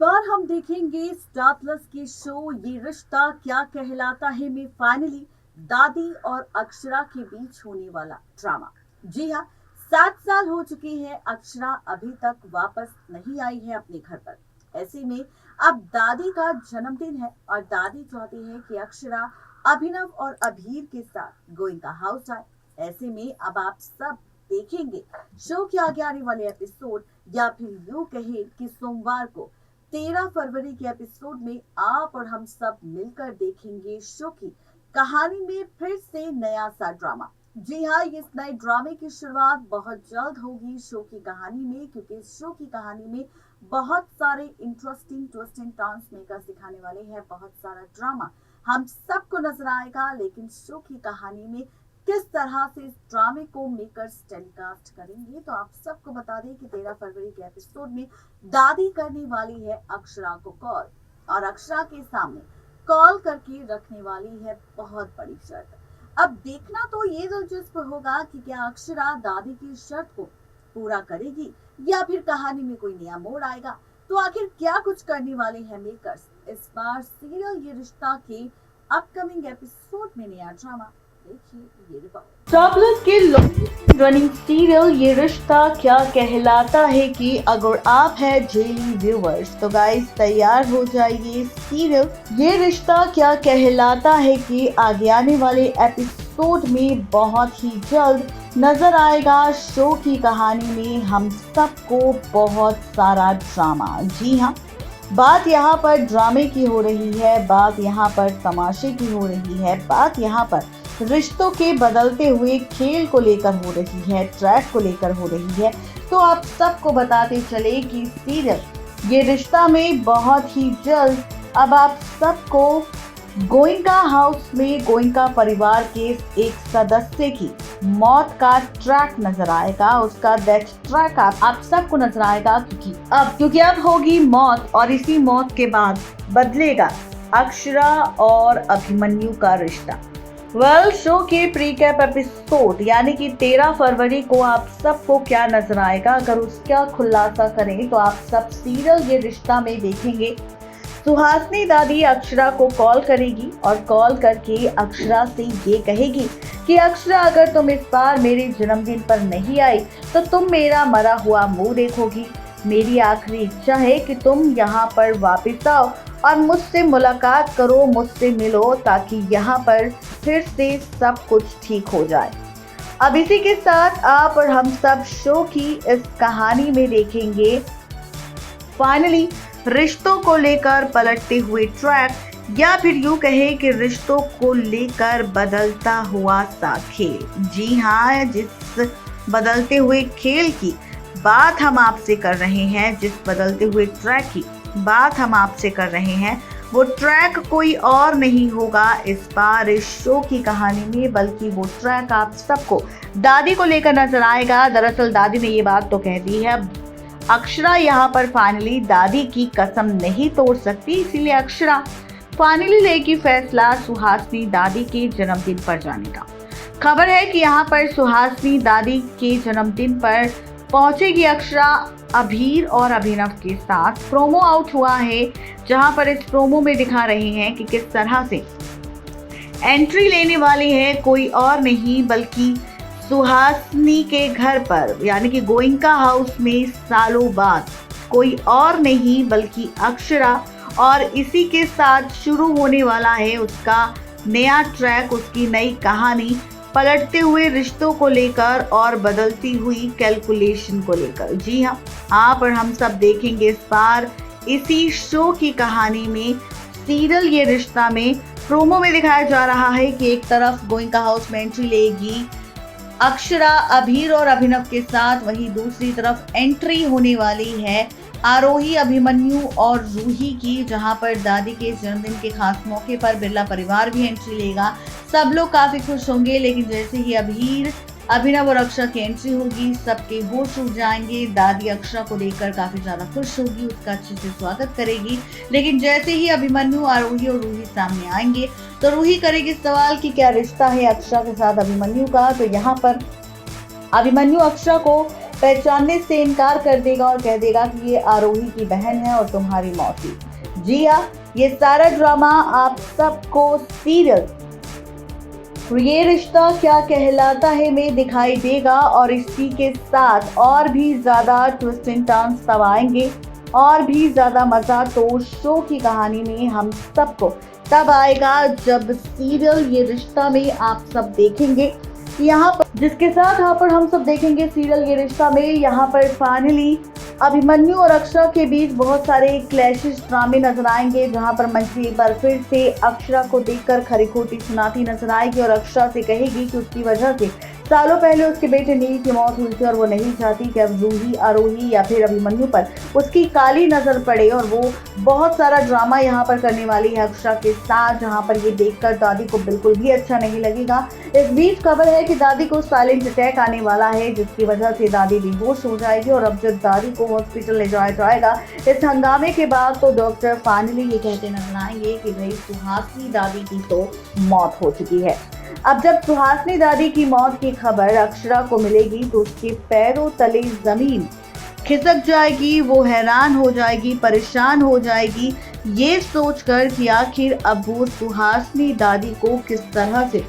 बार हम देखेंगे star plus के शो ये रिश्ता क्या कहलाता है में फाइनली दादी और अक्षरा के बीच होने वाला ड्रामा। जी हाँ, 7 साल हो चुके हैं, अक्षरा अभी तक वापस नहीं आई है अपने घर पर। ऐसे में अब दादी का जन्मदिन है और दादी चाहती है कि अक्षरा अभिनव और अभीर के साथ गोइंका हाउस आए। ऐसे में अब आप सब देखेंगे शो के आगे आने वाले एपिसोड, या फिर यूं कहे कि सोमवार को 13 फरवरी के एपिसोड में आप और हम सब मिलकर देखेंगे शो की कहानी में फिर से नया सा ड्रामा। जी हाँ, इस नए ड्रामे की शुरुआत बहुत जल्द होगी शो की कहानी में, क्योंकि इस शो की कहानी में बहुत सारे interesting twist and turns makers दिखाने वाले हैं। बहुत सारा ड्रामा हम सबको नजर आएगा, लेकिन शो की कहानी में किस तरह से इस ड्रामे को मेकर्स टेलीकास्ट करेंगे, तो आप सबको बता दें कि 13 फरवरी के एपिसोड में दादी करने वाली है अक्षरा को कॉल, और अक्षरा के सामने कॉल करके रखने वाली है बहुत बड़ी शर्त। अब देखना तो ये दिलचस्प होगा कि क्या अक्षरा दादी की शर्त को पूरा करेगी या फिर कहानी में कोई नया मोड़ आएगा। तो आखिर क्या कुछ करने वाले हैं मेकर्स इस बार सीरियल ये रिश्ता के अपकमिंग एपिसोड में नया ड्रामा। देखिए ये रिपोर्ट। स्टार प्लस के लॉन्ग रनिंग सीरियल ये रिश्ता क्या कहलाता है कि अगर आप है डेली व्यूवर्स तो गाइस तैयार हो जाइए। सीरियल ये रिश्ता क्या कहलाता है कि आगे आने वाले एपिसोड में बहुत ही जल्द नजर आएगा शो की कहानी में हम सबको बहुत सारा ड्रामा। जी हाँ, बात यहाँ पर ड्रामे की हो रही है, बात यहाँ पर तमाशे की हो रही है, बात यहाँ पर रिश्तों के बदलते हुए खेल को लेकर हो रही है, ट्रैक को लेकर हो रही है। तो आप सबको बताते चले कि सीरियल ये रिश्ता में बहुत ही जल्द अब आप सबको गोइंका हाउस में गोइंका परिवार के एक सदस्य की मौत का ट्रैक नजर आएगा। उसका डेथ ट्रैक आप सबको नजर आएगा, क्योंकि अब होगी मौत, और इसी मौत के बाद बदलेगा अक्षरा और अभिमन्यु का रिश्ता। शो के प्रीकैप एपिसोड यानी कि 13 फरवरी को आप सबको क्या नजर आएगा, अगर उसका खुलासा करें तो आप सब सीरियल ये रिश्ता में देखेंगे सुहासिनी दादी अक्षरा को कॉल करेगी और कॉल करके अक्षरा से ये कहेगी कि अक्षरा, अगर तुम इस बार मेरे जन्मदिन पर नहीं आई तो तुम मेरा मरा हुआ मुंह देखोगी। मेरी आखिरी इच्छा है कि तुम यहाँ पर वापस आओ और मुझसे मुलाकात करो, मुझसे मिलो, ताकि यहाँ पर फिर से सब कुछ ठीक हो जाए। अब इसी के साथ आप और हम सब शो की इस कहानी में देखेंगे फाइनली रिश्तों को लेकर पलटते हुए ट्रैक, या फिर यूं कहे कि रिश्तों को लेकर बदलता हुआ सा खेल। जी हाँ, जिस बदलते हुए खेल की बात हम आपसे कर रहे हैं, जिस बदलते हुए ट्रैक की बात हम आपसे कर रहे हैं, वो ट्रैक कोई और नहीं होगा इस बार इस शो की कहानी में, बल्कि वो ट्रैक आप सबको दादी को लेकर नजर आएगा। दरअसल दादी ने ये बात तो कह दी है, अक्षरा यहाँ पर फाइनली दादी की कसम नहीं तोड़ सकती, इसीलिए अक्षरा फाइनली लेगी फैसला सुहासिनी दादी के जन्मदिन पर जाने का। खबर है कि यहाँ पर सुहासिनी दादी के जन्मदिन पर पहुंचेगी अक्षरा अभीर और अभिनव के साथ। प्रोमो आउट हुआ है, जहां पर इस प्रोमो में दिखा रहे हैं कि किस तरह से एंट्री लेने वाली है कोई और नहीं बल्कि सुहासिनी के घर पर, यानी कि गोइंका हाउस में सालों बाद कोई और नहीं बल्कि अक्षरा, और इसी के साथ शुरू होने वाला है उसका नया ट्रैक, उसकी नई कहानी पलटते हुए रिश्तों को लेकर और बदलती हुई कैलकुलेशन को लेकर। जी हाँ, आप और हम सब देखेंगे इस बार इसी शो की कहानी में सीरियल ये रिश्ता में। प्रोमो में दिखाया जा रहा है कि एक तरफ गोइंका हाउस में एंट्री लेगी अक्षरा अभीर और अभिनव के साथ, वहीं दूसरी तरफ एंट्री होने वाली है आरोही, अभिमन्यु और रूही की, जहां पर दादी के जन्मदिन के खास मौके पर बिरला परिवार भी एंट्री लेगा। सब लोग काफी खुश होंगे, लेकिन जैसे ही अभीर, अभिनव और अक्षरा की एंट्री होगी सबके होश उड़ जाएंगे। दादी अक्षरा को देखकर काफी ज्यादा खुश होगी, उसका अच्छे से स्वागत करेगी, लेकिन जैसे ही अभिमन्यु, आरोही और रूही सामने आएंगे तो रूही करेगी सवाल कि क्या रिश्ता है अक्षरा के साथ अभिमन्यु का। तो यहाँ पर अभिमन्यु अक्षरा को पहचानने से इनकार कर देगा और कह देगा कि ये आरोही की बहन है और तुम्हारी मौसी। जी हाँ, ये सारा ड्रामा आप सबको सीरियल ये रिश्ता क्या कहलाता है में दिखाई देगा और इसी के साथ और भी ज्यादा ट्विस्ट एंड टर्न्स तब आएंगे और भी ज्यादा मजा तो शो की कहानी में हम सबको तब आएगा जब सीरियल ये रिश्ता में आप सब देखेंगे यहाँ पर, जिसके साथ यहाँ पर हम सब देखेंगे सीरियल ये रिश्ता में यहाँ पर फाइनली अभिमन्यु और अक्षरा के बीच बहुत सारे क्लैशेस ड्रामे नजर आएंगे, जहां पर मंजरी एक बार फिर से अक्षरा को देखकर खरी खोटी सुनाती नजर आएगी और अक्षरा से कहेगी कि उसकी वजह से सालों पहले उसके बेटे नील की मौत हुई थी और वो नहीं चाहती कि अब रूही, आरोही या फिर अभिमन्यु पर उसकी काली नजर पड़े। और वो बहुत सारा ड्रामा यहाँ पर करने वाली है अक्षरा के साथ, जहाँ पर ये देखकर दादी को बिल्कुल भी अच्छा नहीं लगेगा। इस बीच खबर है कि दादी को साइलेंट अटैक आने वाला है, जिसकी वजह से दादी बेहोश हो जाएगी और अब जब दादी को हॉस्पिटल ले जाया जाएगा इस हंगामे के बाद तो डॉक्टर फाइनली ये कहते नजर आएंगे कि भाई सुहासिनी दादी की तो मौत हो चुकी है। अब जब सुहासिनी दादी की मौत की खबर अक्षरा को मिलेगी तो उसके पैरों तले जमीन खिसक जाएगी, वो हैरान हो जाएगी, परेशान हो जाएगी ये सोचकर कि आखिर अब वो सुहासिनी दादी को किस तरह से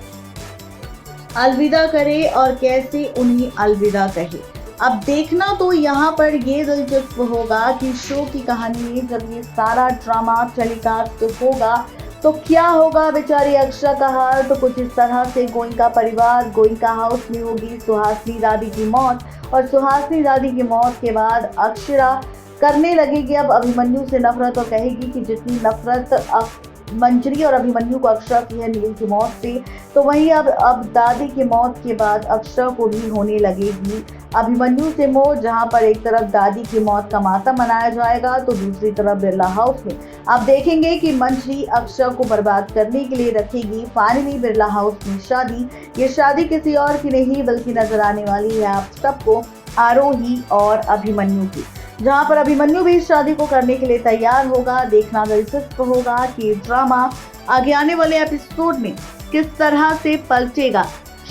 अलविदा करे और कैसे उन्हें अलविदा कहे। अब देखना तो यहाँ पर ये दिलचस्प होगा कि शो की कहानी में जब ये सारा ड्रामा टेलीकास्ट होगा तो क्या होगा बेचारी अक्षरा का हाल। तो कुछ इस तरह से गोइंका परिवार गोइंका हाउस में होगी सुहासिनी दादी की मौत और सुहासिनी दादी की मौत के बाद अक्षरा करने लगेगी अब अभिमन्यु से नफरत और कहेगी कि जितनी नफरत मंजरी और अभिमन्यु को अक्षरा की है नील की मौत से, तो वहीं अब दादी की मौत के बाद अक्षरा को भी होने लगेगी अभिमन्यु से मोह। जहां पर एक तरफ दादी की मौत का मातम मनाया जाएगा तो दूसरी तरफ बिरला हाउस में आप देखेंगे कि मंजरी अक्षरा को बर्बाद करने के लिए रखेगी फाइनली बिरला हाउस में शादी। ये शादी किसी और की नहीं बल्कि नजर आने वाली है आप सबको आरोही और अभिमन्यु की, जहां पर अभिमन्यु भी इस शादी को करने के लिए तैयार होगा। देखना दिलचस्प होगा कि ड्रामा आगे आने वाले एपिसोड में किस तरह से पलटेगा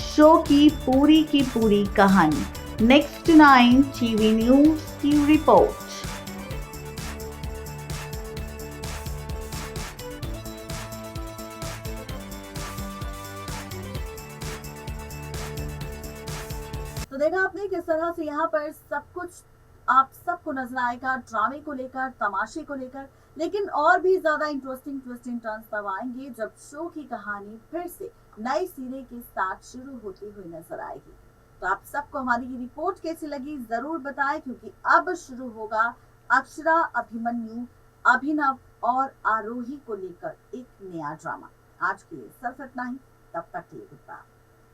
शो की पूरी कहानी। नेक्स्ट 9 टीवी न्यूज की रिपोर्ट। तो देखा आपने किस तरह से यहाँ पर सब कुछ आप सबको नजर आएगा ड्रामे को लेकर, तमाशे को लेकर, लेकिन और भी ज्यादा इंटरेस्टिंग ट्विस्टिंग टर्न्स तब आएंगे जब शो की कहानी फिर से नए सिरे के साथ शुरू होती हुई नजर आएगी। तो आप सबको हमारी ये रिपोर्ट कैसी लगी जरूर बताएं, क्योंकि अब शुरू होगा अक्षरा, अभिमन्यु, अभिनव और आरोही को लेकर एक नया ड्रामा। आज के लिए सिर्फ इतना ही, तब तक के लिए गुड बाय।